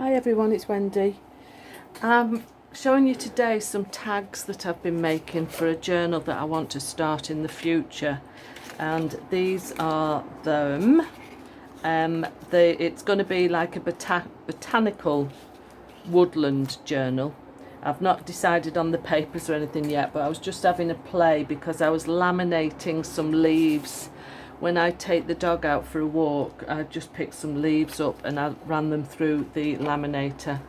Hi everyone, it's Wendy. I'm showing you today some tags that I've been making for a journal that I want to start in the future, and these are them. It's going to be like a botanical woodland journal. I've not decided on the papers or anything yet, but I was just having a play because I was laminating some leaves. When I take the dog out for a walk, I just pick some leaves up and I ran them through the laminator.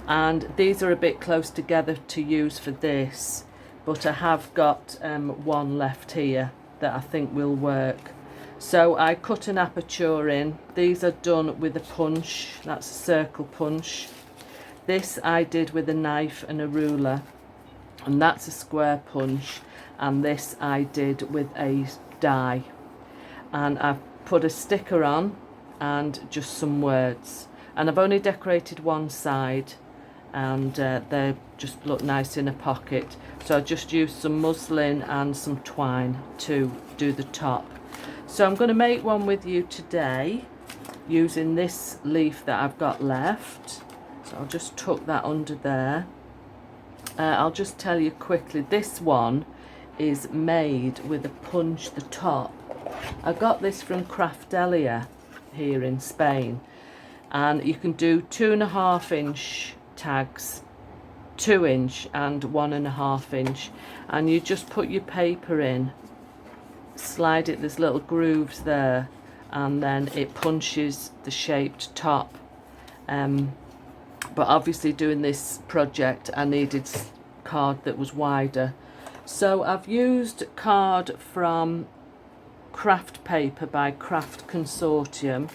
And these are a bit close together to use for this, but I have got one left here that I think will work. So I cut an aperture in. These are done with a punch, that's a circle punch. This I did with a knife and a ruler, and that's a square punch. And this I did with a die. And I've put a sticker on and just some words, and I've only decorated one side, and they just look nice in a pocket. So I just used some muslin and some twine to do the top. So I'm going to make one with you today using this leaf that I've got left. So I'll just tuck that under there. I'll just tell you quickly, this one is made with a punch the top. I got this from Craftelia here in Spain, and you can do 2.5 inch tags, 2 inch and 1.5 inch, and you just put your paper in, slide it, there's little grooves there, and then it punches the shaped top. But obviously doing this project I needed card that was wider, so I've used card from Craft Paper by Craft Consortium.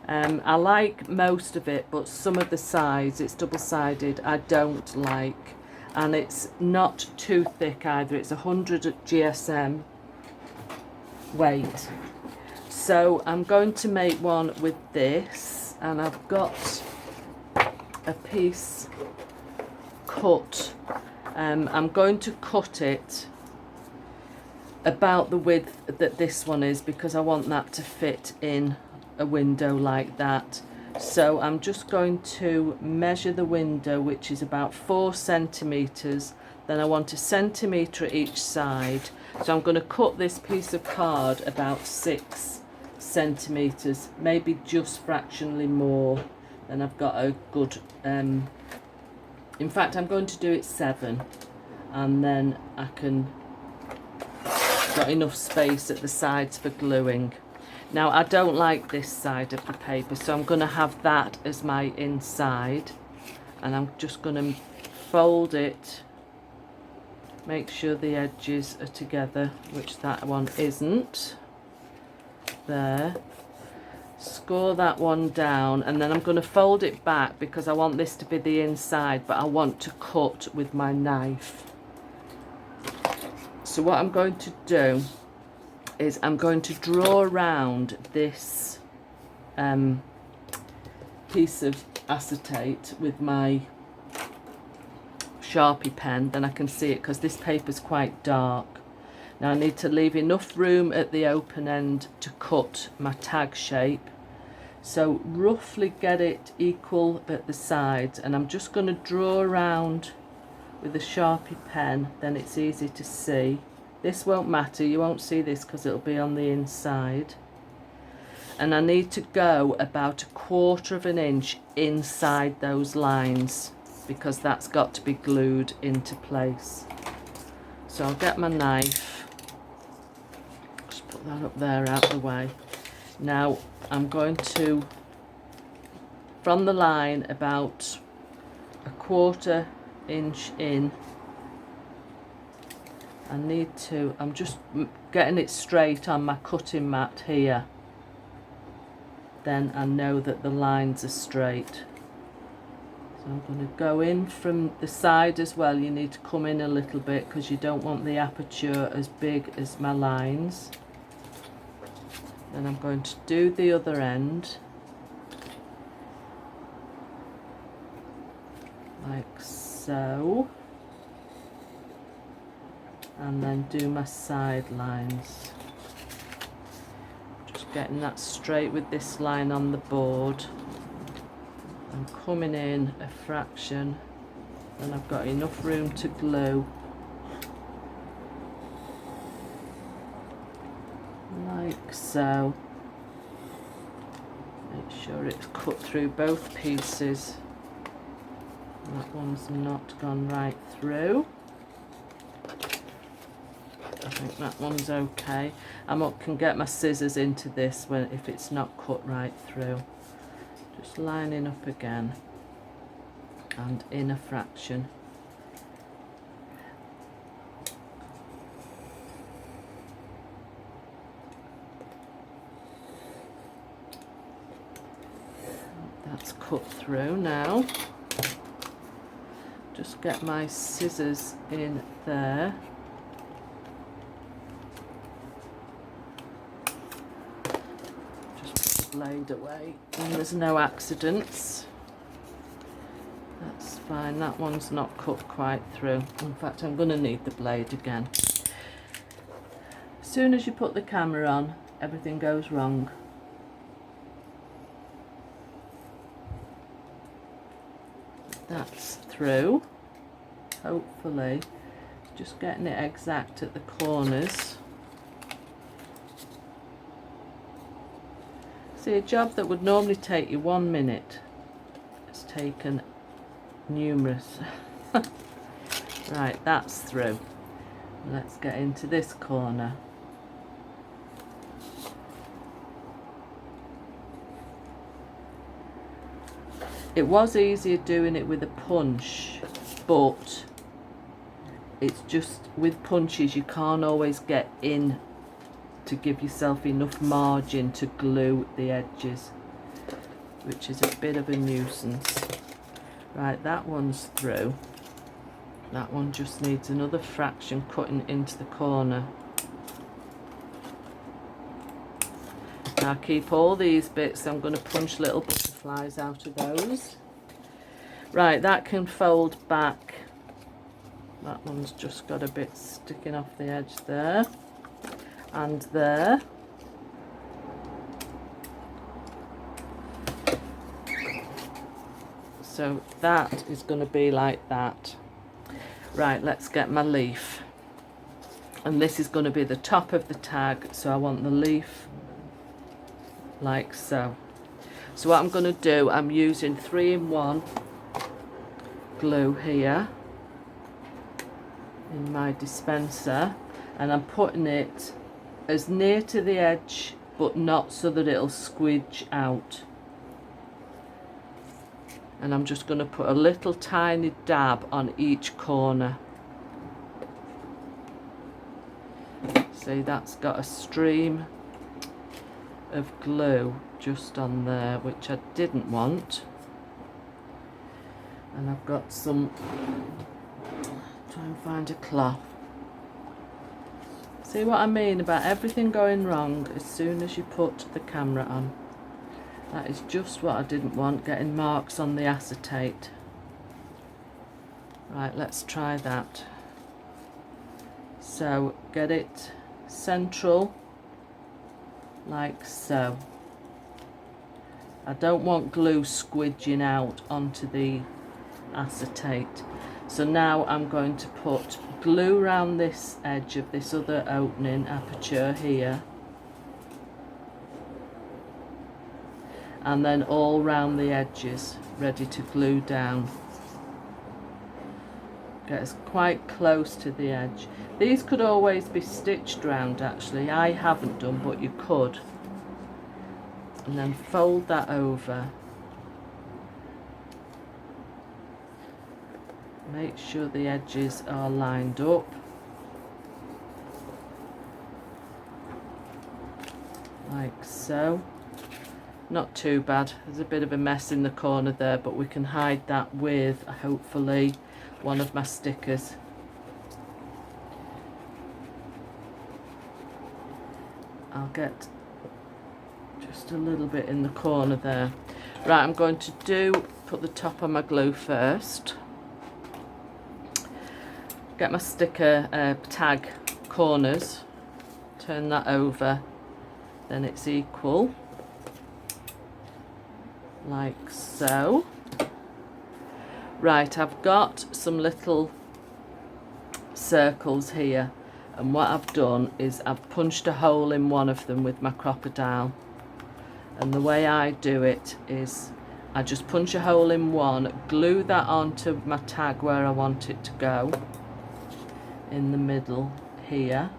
I like most of it, but some of the sides, it's double-sided, I don't like, and it's not too thick either. It's 100 GSM weight. So I'm going to make one with this, and I've got a piece cut. I'm going to cut it about the width that this one is, because I want that to fit in a window like that. So I'm just going to measure the window, which is about 4 centimeters. Then I want 1 centimeter at each side. So I'm going to cut this piece of card about 6 centimeters, maybe just fractionally more. Then I've got a good in fact I'm going to do it 7, and then I can got enough space at the sides for gluing. Now I don't like this side of the paper, so I'm going to have that as my inside, and I'm just going to fold it, make sure the edges are together, which that one isn't. There, score that one down, and then I'm going to fold it back because I want this to be the inside, but I want to cut with my knife. So what I'm going to do is I'm going to draw around this piece of acetate with my Sharpie pen, then I can see it because this paper's quite dark. Now I need to leave enough room at the open end to cut my tag shape. So roughly get it equal at the sides, and I'm just going to draw around with a Sharpie pen, then it's easy to see. This won't matter, you won't see this because it'll be on the inside. And I need to go about 1/4 inch inside those lines, because that's got to be glued into place. So I'll get my knife, just put that up there out of the way. Now I'm going to, from the line about 1/4 inch in, I'm just getting it straight on my cutting mat here, then I know that the lines are straight. So I'm going to go in from the side as well. You need to come in a little bit because you don't want the aperture as big as my lines. Then I'm going to do the other end like so, and then do my sidelines. Just getting that straight with this line on the board. I'm coming in a fraction, and I've got enough room to glue. Like so. Make sure it's cut through both pieces. That one's not gone right through. I think that one's okay. I can get my scissors into this if it's not cut right through. Just lining up again and in a fraction. That's cut through now. Just get my scissors in there. Just put the blade away and there's no accidents. That's fine, that one's not cut quite through. In fact, I'm going to need the blade again. As soon as you put the camera on, everything goes wrong. That's through, hopefully. Just getting it exact at the corners. See, a job that would normally take you 1 minute has taken numerous. Right, that's through. Let's get into this corner. It was easier doing it with a punch, but it's just with punches you can't always get in to give yourself enough margin to glue the edges, which is a bit of a nuisance. Right, that one's through. That one just needs another fraction cutting into the corner. Now keep all these bits. I'm going to punch little butterflies out of those. Right, that can fold back. That one's just got a bit sticking off the edge there and there. So that is going to be like that. Right, let's get my leaf. And this is going to be the top of the tag, so I want the leaf like so. So what I'm going to do, I'm using 3-in-1 glue here in my dispenser, and I'm putting it as near to the edge but not so that it'll squidge out. And I'm just going to put a little tiny dab on each corner. See, that's got a stream of glue just on there, which I didn't want. And I've got some, try and find a cloth. See what I mean about everything going wrong as soon as you put the camera on? That is just what I didn't want, getting marks on the acetate. Right, let's try that. So get it central like so. I don't want glue squidging out onto the acetate. So now I'm going to put glue around this edge of this other opening aperture here, and then all round the edges, ready to glue down. Get us quite close to the edge. These could always be stitched round actually. I haven't done, but you could. And then fold that over. Make sure the edges are lined up. Like so. Not too bad. There's a bit of a mess in the corner there, but we can hide that with, hopefully, one of my stickers. I'll get just a little bit in the corner there. Right, I'm going to put the top on my glue first. Get my sticker tag corners, turn that over, then it's equal, like so. Right, I've got some little circles here, and what I've done is I've punched a hole in one of them with my crocodile. And the way I do it is I just punch a hole in one, glue that onto my tag where I want it to go, in the middle here.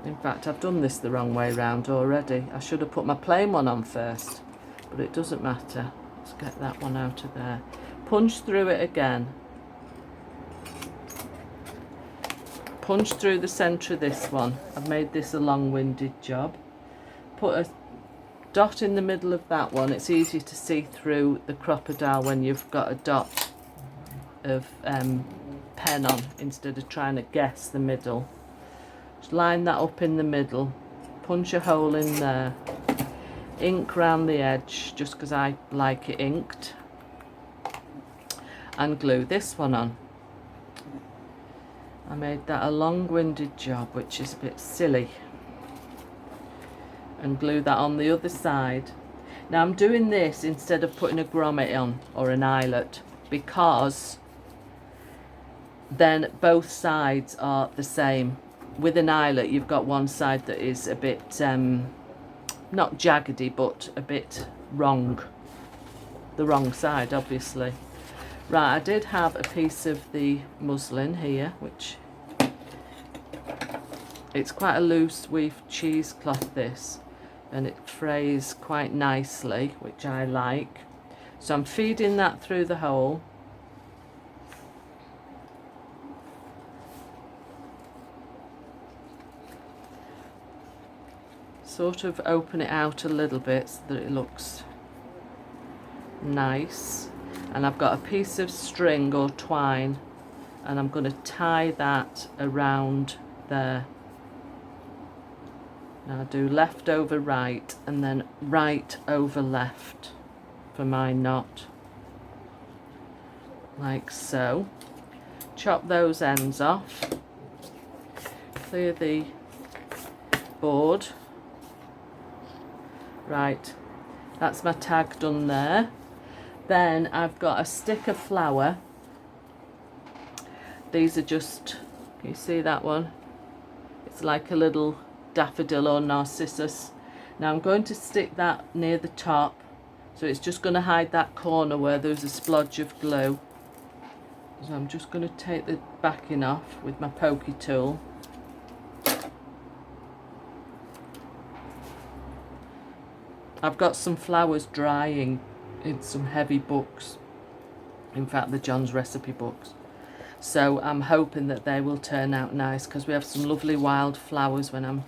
In fact, I've done this the wrong way round already. I should have put my plain one on first, but it doesn't matter. Let's get that one out of there. Punch through it again. Punch through the centre of this one. I've made this a long-winded job. Put a dot in the middle of that one. It's easy to see through the crocodile when you've got a dot of pen on instead of trying to guess the middle. Just line that up in the middle. Punch a hole in there. Ink round the edge just because I like it inked. And glue this one on. I made that a long-winded job, which is a bit silly. And glue that on the other side. Now I'm doing this instead of putting a grommet on or an eyelet, because then both sides are the same. With an eyelet you've got one side that is a bit not jaggedy, but a bit wrong. The wrong side, obviously. Right, I did have a piece of the muslin here, which it's quite a loose weave cheesecloth this, and it frays quite nicely, which I like. So I'm feeding that through the hole. Sort of open it out a little bit so that it looks nice. And I've got a piece of string or twine, and I'm going to tie that around there. Now I do left over right and then right over left for my knot, like so. Chop those ends off, clear the board. Right, that's my tag done there. Then I've got a stick of flower. These are just, can you see that one? It's like a little daffodil or narcissus. Now I'm going to stick that near the top, so it's just going to hide that corner where there's a splodge of glue. So I'm just going to take the backing off with my pokey tool. I've got some flowers drying in some heavy books, in fact the John's recipe books, so I'm hoping that they will turn out nice, because we have some lovely wild flowers when I'm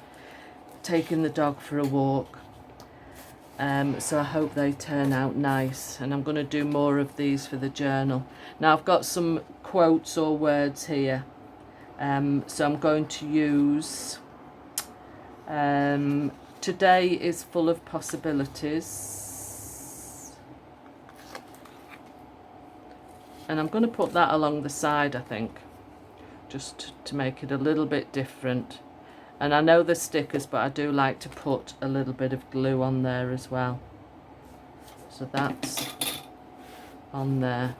taking the dog for a walk. So I hope they turn out nice, and I'm going to do more of these for the journal. Now I've got some quotes or words here, so I'm going to use today is full of possibilities. And I'm going to put that along the side, I think, just to make it a little bit different. And I know the stickers, but I do like to put a little bit of glue on there as well. So that's on there.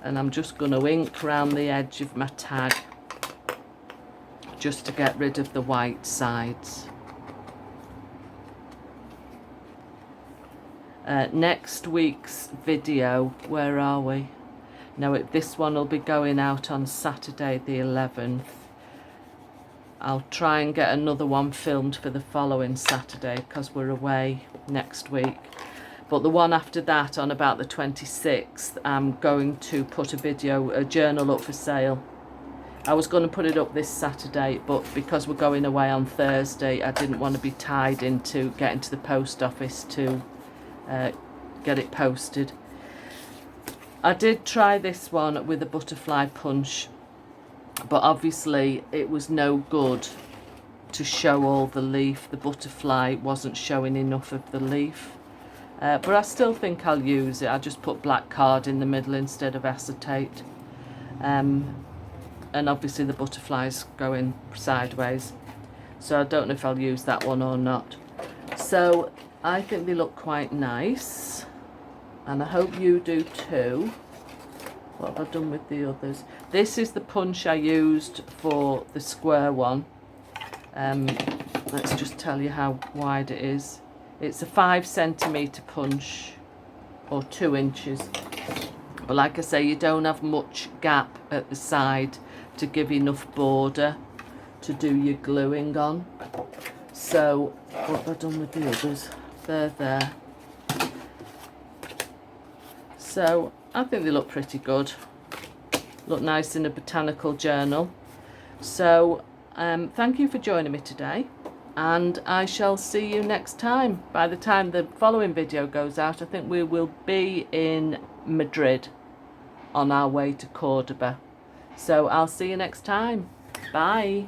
And I'm just going to ink around the edge of my tag, just to get rid of the white sides. Next week's video, where are we? No, this one will be going out on Saturday the 11th. I'll try and get another one filmed for the following Saturday, because we're away next week. But the one after that, on about the 26th, I'm going to put a journal up for sale. I was going to put it up this Saturday, but because we're going away on Thursday, I didn't want to be tied into getting to the post office to get it posted. I did try this one with a butterfly punch, but obviously it was no good to show all the leaf. The butterfly wasn't showing enough of the leaf, but I still think I'll use it. I just put black card in the middle instead of acetate, and obviously the butterfly's going sideways. so I don't know if I'll use that one or not. So I think they look quite nice, and I hope you do too. What have I done with the others? This is the punch I used for the square one. Let's just tell you how wide it is. It's a 5 centimetre punch, or 2 inches. But like I say, you don't have much gap at the side to give enough border to do your gluing on. So what have I done with the others? They're there. So I think they look pretty good. Look nice in a botanical journal. So thank you for joining me today, and I shall see you next time. By the time the following video goes out, I think we will be in Madrid on our way to Cordoba. So I'll see you next time. Bye.